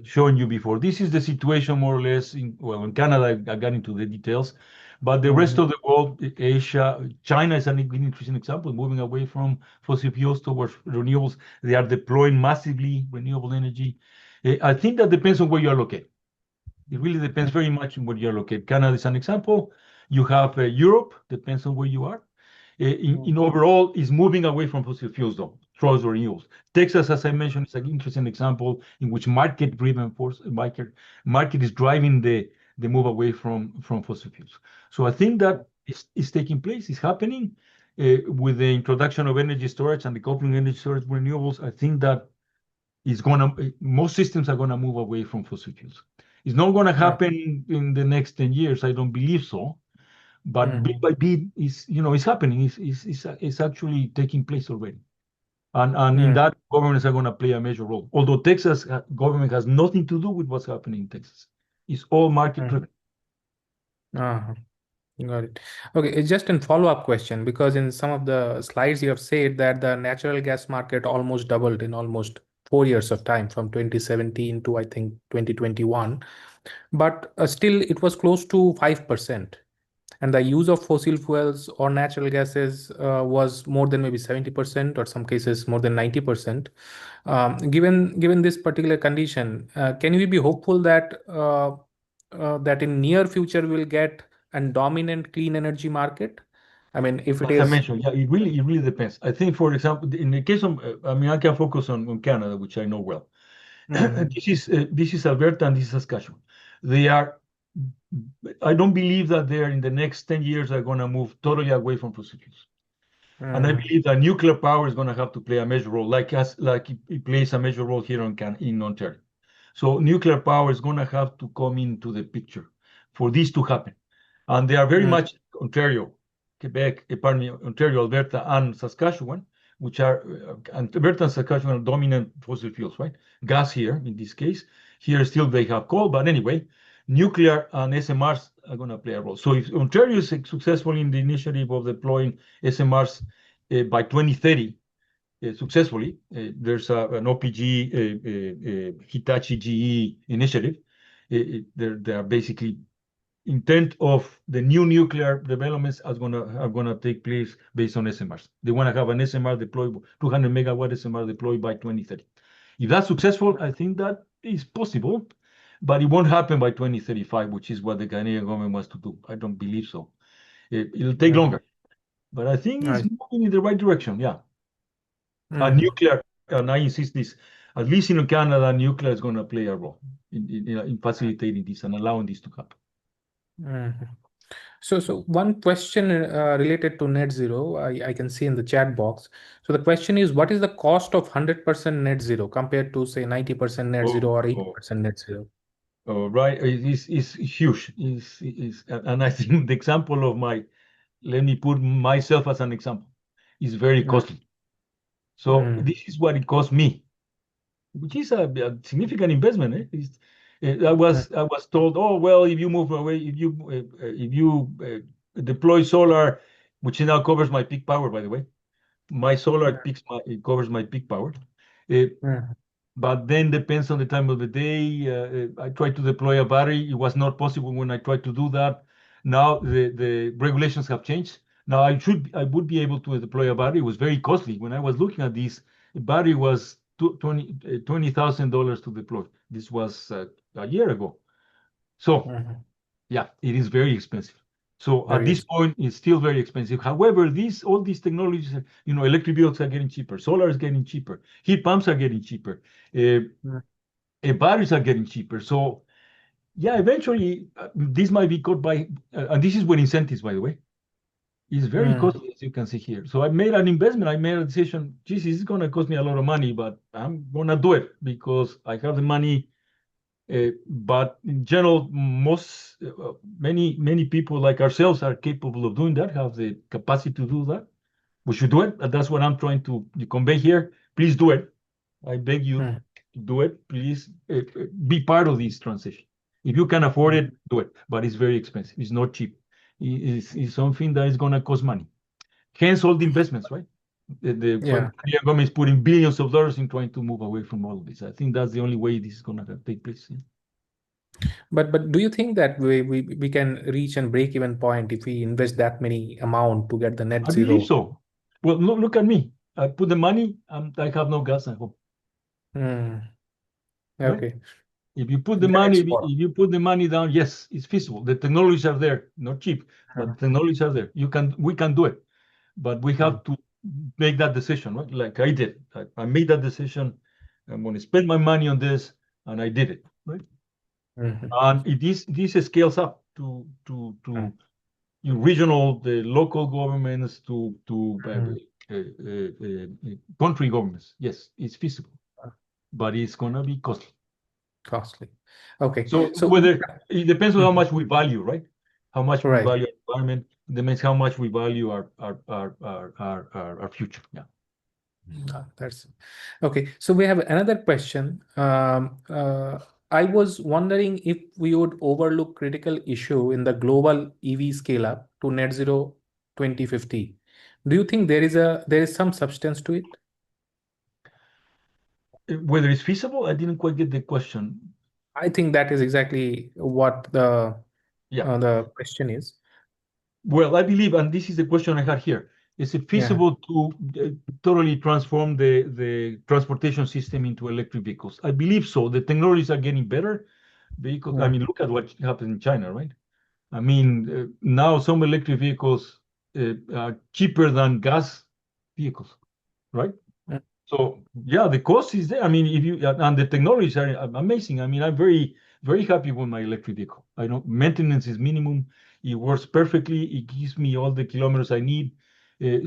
showing you before. This is the situation more or less in Canada. I got into the details, but the rest Mhm, of the world, Asia, China is an interesting example, moving away from fossil fuels towards renewables. They are deploying massively renewable energy. I think that depends on where you are located. It really depends very much on where you're located. Canada is an example. You have Europe, depends on where you are. mhm, In overall, is moving away from fossil fuels, though, towards renewables. Texas, as I mentioned, is an interesting example in which market-driven force, market is driving the move away from fossil fuels. So I think that is taking place, is happening with the introduction of energy storage and decoupling energy storage with renewables. I think that is gonna most systems are gonna move away from fossil fuels. It's not gonna mhm, happen in the next 10 years. I don't believe so. But bit mhm, by bit, it's happening. It's actually taking place already. And in mhm, that, governments are going to play a major role. Although Texas government has nothing to do with what's happening in Texas. It's all market mhm. driven. Uh-huh. Got it. Okay, it's just a follow-up question because in some of the slides you have said that the natural gas market almost doubled in almost 4 years of time from 2017 to I think 2021, but still it was close to 5%. And the use of fossil fuels or natural gases was more than maybe 70%, or some cases more than 90%. Given this particular condition, can we be hopeful that that in near future we'll get a dominant clean energy market? I mean, if it As I is. mentioned, yeah, it really depends. I think, for example, in the case of, I mean, I can focus on Canada, which I know well. Mhm, This is Alberta and this is Saskatchewan. They are. I don't believe that they are in the next 10 years are going to move totally away from fossil fuels. And I mhm, believe that nuclear power is going to have to play a major role, like it plays a major role here in Ontario. So nuclear power is going to have to come into the picture for this to happen. And they are very mhm, much Ontario, Quebec, pardon me, Ontario, Alberta, and Saskatchewan, which are and Alberta and Saskatchewan are dominant fossil fuels, right? Gas here in this case. Here still they have coal, but anyway, nuclear and SMRs are going to play a role. So if Ontario is successful in the initiative of deploying SMRs by 2030, successfully. There's an OPG, Hitachi GE initiative. They are basically intent of the new nuclear developments are gonna take place based on SMRs. They want to have an SMR deployed, 200 megawatt SMR deployed by 2030. If that's successful, I think that is possible, but it won't happen by 2035, which is what the Canadian government wants to do. I don't believe so. It'll take mhm. longer, but I think it's I- moving in the right direction. Yeah. And mhm, nuclear, and I insist this, at least in Canada, nuclear is going to play a role in facilitating this and allowing this to happen. mhm. So one question related to net zero, I can see in the chat box. So the question is, what is the cost of 100% net zero compared to say 90% net zero Oh, or oh, 80% net zero? oh, right. It's huge. And I think the example of let me put myself as an example, is very Mm, costly. So mm, this is what it cost me, which is a significant investment. mm, I was told, oh well, if you move away, if you deploy solar, which now covers my peak power, by the way, my solar mm, it covers my peak power. Uh, mm, but then depends on the time of the day. I tried to deploy a battery. It was not possible when I tried to do that. Now the regulations have changed. Now I would be able to deploy a battery. It was very costly. When I was looking at this, the battery was $20,000 to deploy. This was a year ago. So mhm. yeah, it is very expensive. So at Very this ex- point, it's still very expensive. However, all these technologies, electric vehicles are getting cheaper, solar is getting cheaper, heat pumps are getting cheaper, uh, mm, batteries are getting cheaper. So yeah, eventually this might be caught by, and this is with incentives, by the way. It's very Mm, costly, as you can see here. So I made an investment. I made a decision. Geez, this is going to cost me a lot of money, but I'm going to do it because I have the money. But in general, many people like ourselves are capable of doing that, have the capacity to do that. We should do it. And that's what I'm trying to convey here. Please do it. I beg you mm, to do it. Please be part of this transition. If you can afford mm. it, do it. But it's very expensive. It's not cheap. It's something that is going to cost money. Hence all the investments, right? The Yeah. Korean government is putting billions of dollars in trying to move away from all of this. I think that's the only way this is going to take place. Yeah. But do you think that we can reach and break even point if we invest that many amount to get the net I believe zero? so. Well, look at me. I put the money, I have no gas at home, Hmm. right? Okay. If you put the Then money, it's if for. you put the money down, yes, it's feasible. The technologies are there, not cheap, but the Hmm. technologies are there. We can do it, but we Hmm. have to make that decision, right? Like I did. I made that decision. I'm going to spend my money on this, and I did it, right? Hmm. And this scales up to regional, the local governments, to Hmm. country governments. Yes, it's feasible, but it's gonna be costly. Costly. Okay. So So whether it depends on how much we value, right? How much we right. value our environment, it depends how much we value our future. Yeah. That's okay. So we have another question. I was wondering if we would overlook critical issue in the global EV scale up to net zero 2050. Do you think there is some substance to it? Whether it's feasible, I didn't quite get the question. I think that is exactly what Yeah. the question is. Well, I believe, and this is the question I had here, is it Yeah. feasible to totally transform the transportation system into electric vehicles? I believe so. The technologies are getting better. Vehicles, I Mm, mean, look at what happened in China, right? I mean, now some electric vehicles are cheaper than gas vehicles, right? mm, So yeah, the cost is there. I mean, if you and the technologies are amazing. I mean, I'm very happy with my electric vehicle. I know maintenance is minimum. It works perfectly. It gives me all the kilometers I need.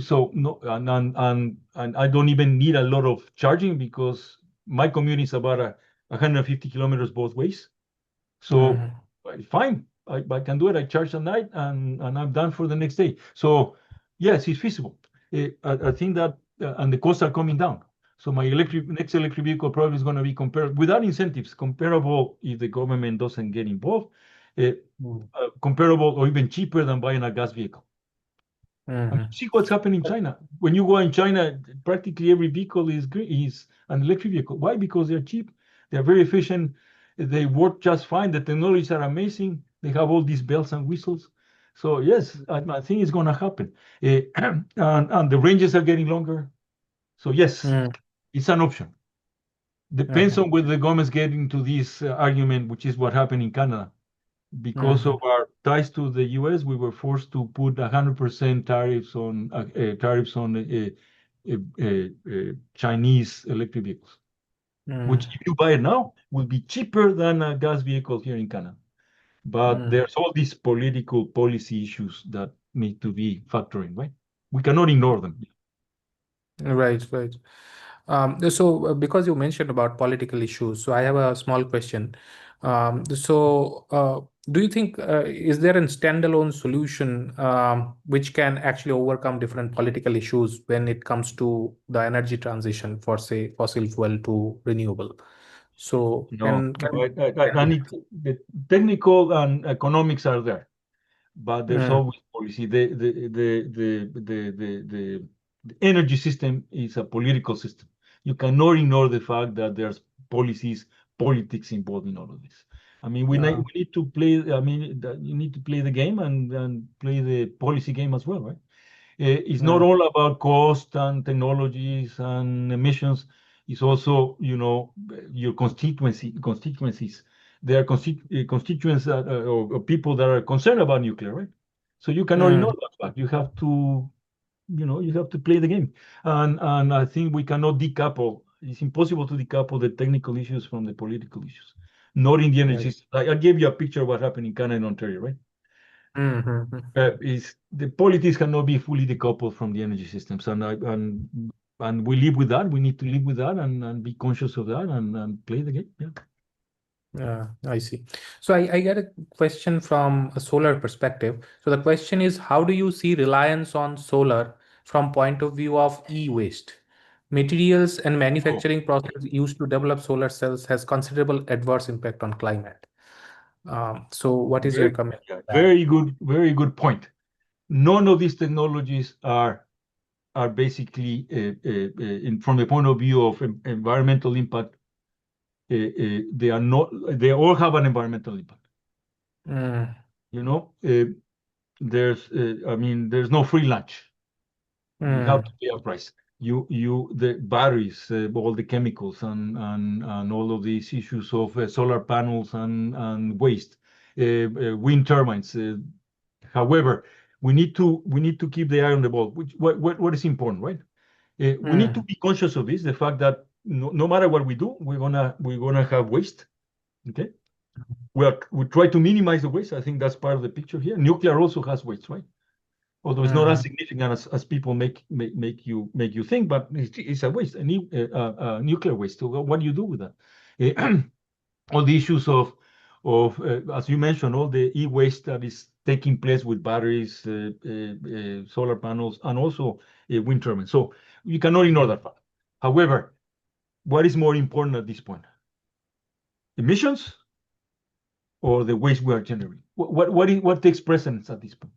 So no, and I don't even need a lot of charging because my commute is about 150 kilometers both ways. So mm, fine, I can do it. I charge at night and I'm done for the next day. So yes, it's feasible. I think that and the costs are coming down. So my next electric vehicle probably is going to be compared without incentives, comparable if the government doesn't get involved, uh, mm, comparable or even cheaper than buying a gas vehicle. I mean, mm. see what's happening in China. When you go in China, practically every vehicle is an electric vehicle. Why? Because they're cheap, they're very efficient, they work just fine. The technologies are amazing. They have all these bells and whistles. So yes, I think it's going to happen. And the ranges are getting longer. So yes, Mm, it's an option. Depends mhm, on whether the government's getting to this argument, which is what happened in Canada. Because of mhm, our ties to the US, we were forced to put 100% tariffs on Chinese electric vehicles, which mm, if you buy it now will be cheaper than a gas vehicle here in Canada. But mm. there's all these political policy issues that need to be factoring, right? We cannot ignore them. Right, right. Because you mentioned about political issues, so I have a small question. Do you think is there a standalone solution which can actually overcome different political issues when it comes to the energy transition for, say, fossil fuel to renewable? So No, no, can I we? need the technical and economics are there. But there's Mm, always policy. The energy system is a political system. You cannot ignore the fact that there's policies, politics involved in all of this. I mean, uh, we need to play. I mean, you need to play the game and play the policy game as well, right? It's not mm, all about cost and technologies and emissions. It's also, your constituencies. There are constituents or people that are concerned about nuclear, right? So you cannot ignore mm, that fact. You have to, you have to play the game. And I think we cannot decouple. It's impossible to decouple the technical issues from the political issues. Not in the energy right. system. I gave you a picture of what happened in Canada and Ontario, right? Is the politics cannot be fully decoupled from the energy systems, and we live with that. We need to live with that and be conscious of that and play the game. Yeah. Yeah, I see. So I get a question from a solar perspective. So the question is, how do you see reliance on solar from point of view of e-waste? Materials and Oh, manufacturing process used to develop solar cells has considerable adverse impact on climate. So what is your very, comment yeah, on that? very good point. None of these technologies are basically from the point of view of environmental impact. They are not. They all have an environmental impact. Mm, You know, I mean, there's no free lunch. You have to mm, pay a price. The batteries, all the chemicals, and all of these issues of solar panels and waste, wind turbines. However, we need to keep the eye on the ball. What is important, right? We need to mm, be conscious of this, the fact that no matter what we do, we're gonna have waste. Okay, we try to minimize the waste. I think that's part of the picture here. Nuclear also has waste, right? Although it's not as mm, significant as people make you think, but it's a waste, nuclear waste. So what do you do with that? All the issues of as you mentioned, all the e-waste that is taking place with batteries, solar panels, and also wind turbines. So you cannot ignore that fact. However, what is more important at this point? Emissions or the waste we are generating? What takes precedence at this point?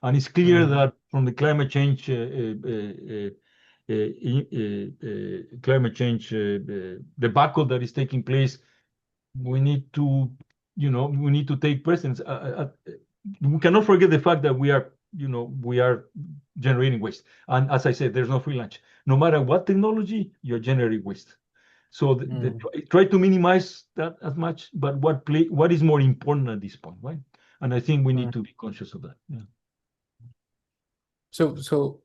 And it's clear mm, that from the climate change debacle that is taking place, we need to, we need to take precedence. We cannot forget the fact that we are generating waste. And as I said, there's no free lunch. No matter what technology, you're generating waste. So mm, try to minimize that as much, but what is more important at this point, right? And I think we need mm. to be conscious of that. Yeah. So,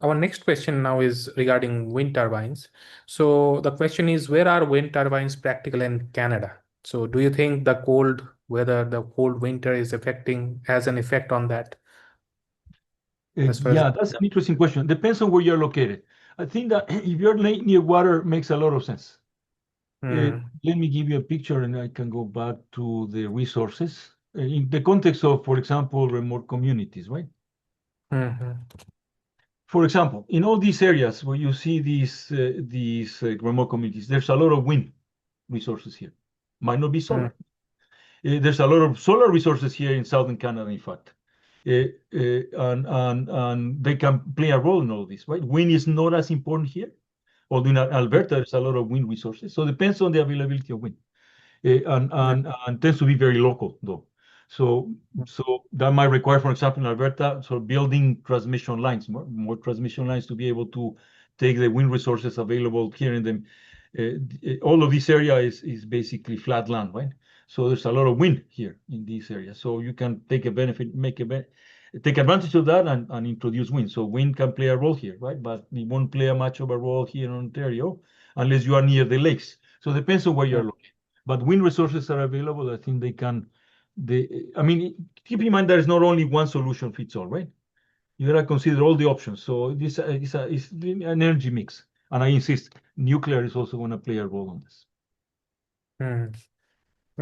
our next question now is regarding wind turbines. So the question is, where are wind turbines practical in Canada? So do you think the cold weather, the cold winter has an effect on that as far as? Yeah, that's an interesting question. Depends on where you're located. I think that if you're near water, makes a lot of sense. Uh, Hmm, Let me give you a picture, and I can go back to the resources in the context of, for example, remote communities, right? hmm, hmm, For example, in all these areas where you see these remote communities, there's a lot of wind resources here. Might not be hmm, solar. There's a lot of solar resources here in southern Canada, in fact. And they can play a role in all this, right? Wind is not as important here, although in Alberta, there's a lot of wind resources. So it depends on the availability of wind. And, yeah, and, and tends to be very local, though. So, so that might require, for example, in Alberta, so building transmission lines, more transmission lines to be able to take the wind resources available here in them. All of this area is basically flat land, right? So there's a lot of wind here in this area. So you can take a benefit, take advantage of that and introduce wind. So wind can play a role here, right? But it won't play a much of a role here in Ontario unless you are near the lakes. So it depends on where you're hmm, located. But wind resources are available. I think I mean, keep in mind there is not only one solution fits all, right? You gotta consider all the options. So it's an energy mix. And I insist, nuclear is also going to play a role on this. hmm.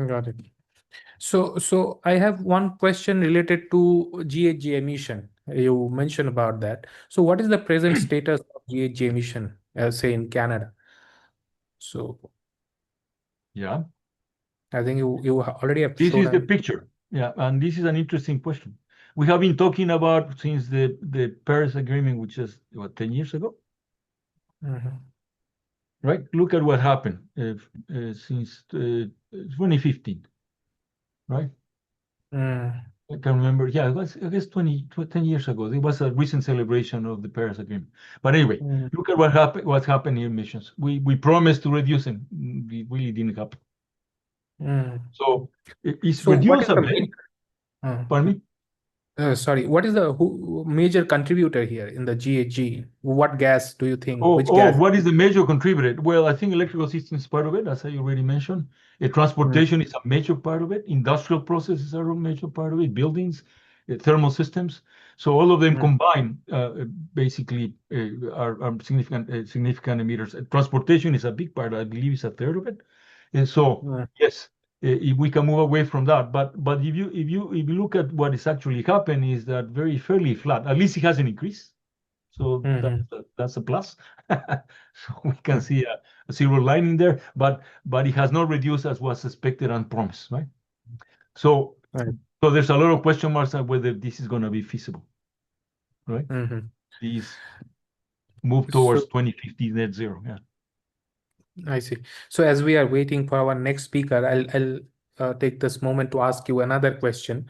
Got it. So I have one question related to GHG emission. You mentioned about that. So what is the present status of GHG emission, say in Canada? So Yeah. I think you already have This showed is the an. picture. Yeah. And this is an interesting question. We have been talking about since the Paris Agreement, which is what, 10 years ago, Mhm. right? Look at what happened since 2015, right? Mm, I can remember. Yeah, it was, I guess, 10 years ago. It was a recent celebration of the Paris Agreement. But anyway, mm, look at what happened in emissions. We promised to reduce them. It really didn't happen. mm. So it's So what is reduced a the bit. uh, Pardon me? sorry, what is the major contributor here in the GHG? What gas do you think? Oh, Which oh, gas? what is the major contributor? Well, I think electrical systems is part of it, as I already mentioned. Mm, Transportation is a major part of it. Industrial processes are a major part of it. Buildings. thermal systems. So all of them combined basically are significant emitters. Transportation is a big part. I believe it's a third of it. And so yes, if we can move away from that, but if you look at what is actually happening, is that very fairly flat. At least it hasn't increased. So that's a plus. So we can see a silver lining there, but it has not reduced as was expected and promised, right? So there's a lot of question marks on whether this is going to be feasible, right? These move towards 2050 net zero. Yeah. I see. So as we are waiting for our next speaker, I'll take this moment to ask you another question,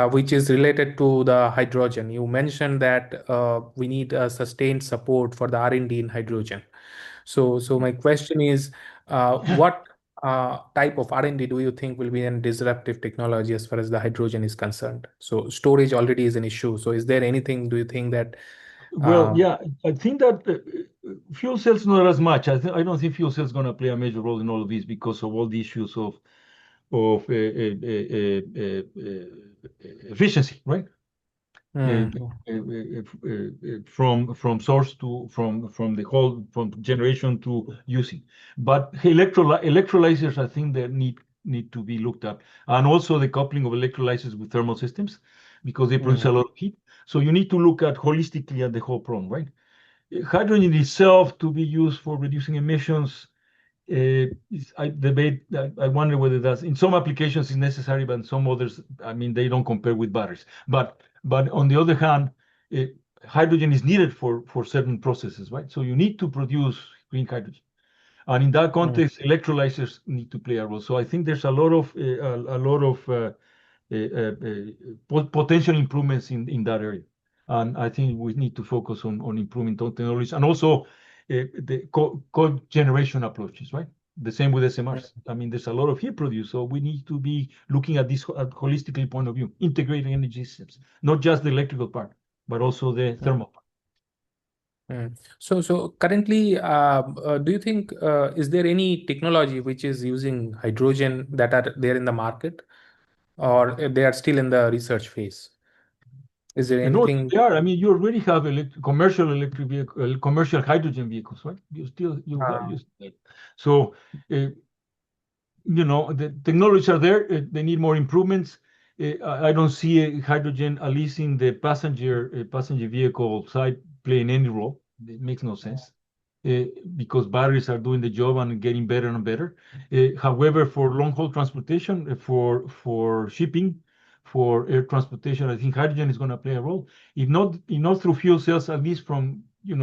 which is related to the hydrogen. You mentioned that we need a sustained support for the R&D in hydrogen. So my question is, what type of R&D do you think will be a disruptive technology as far as the hydrogen is concerned? So storage already is an issue. So is there anything, do you think that Well, yeah, I think that fuel cells not as much. I don't think fuel cells going to play a major role in all of this because of all the issues of efficiency, right? From source to from generation to using. But electrolyzers, I think that need to be looked at, and also the coupling of electrolyzers with thermal systems because they produce a lot of heat. So you need to look at holistically at the whole problem, right? Hydrogen itself to be used for reducing emissions. I debate. I wonder whether that's in some applications is necessary, but in some others, I mean, they don't compare with batteries. But on the other hand, hydrogen is needed for certain processes, right? So you need to produce green hydrogen, and in that context, electrolyzers need to play a role. So I think there's a lot of potential improvements in that area, and I think we need to focus on improving technologies and also the co-generation approaches, right? The same with SMRs. I mean, there's a lot of heat produced, so we need to be looking at this at holistically point of view, integrating energy systems, not just the electrical part, but also the thermal part. So currently, do you think is there any technology which is using hydrogen that are there in the market, or they are still in the research phase? Is there No, anything? they are. I mean, you already have commercial electric vehicle, commercial hydrogen vehicles, right? So, the technologies are there. They need more improvements. I don't see hydrogen, at least in the passenger vehicle side, playing any role. It makes no sense because batteries are doing the job and getting better and better. However, for long-haul transportation, for shipping, for air transportation, I think hydrogen is going to play a role. If not through fuel cells, at least from in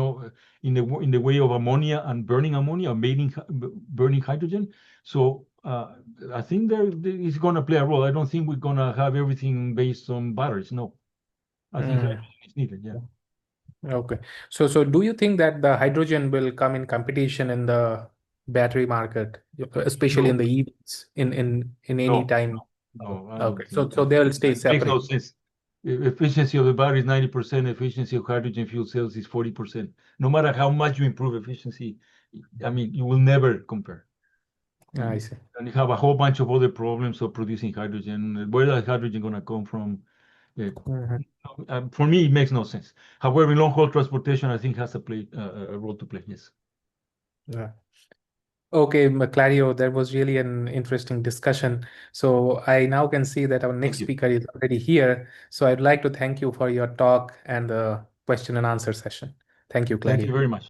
the way of ammonia and burning ammonia, or burning hydrogen. So I think there is going to play a role. I don't think we're going to have everything based on batteries. No, I think hydrogen is needed. Yeah. Okay. So do you think that the hydrogen will come in competition in the battery market, especially in the EVs in any time? No, I don't Okay. think So they'll stay it makes no separate. sense. Efficiency of the battery is 90%. Efficiency of hydrogen fuel cells is 40%. No matter how much you improve efficiency, I mean, you will never compare. I see. And you have a whole bunch of other problems of producing hydrogen. Where is hydrogen going to come from? For me, it makes no sense. However, in long-haul transportation, I think has a role to play. Yes. Yeah. Okay, Claudio, that was really an interesting discussion. So I now can see that our next speaker is already here. So I'd like to thank you for your talk and the question and answer session. Thank you, Claudio. Thank you very much.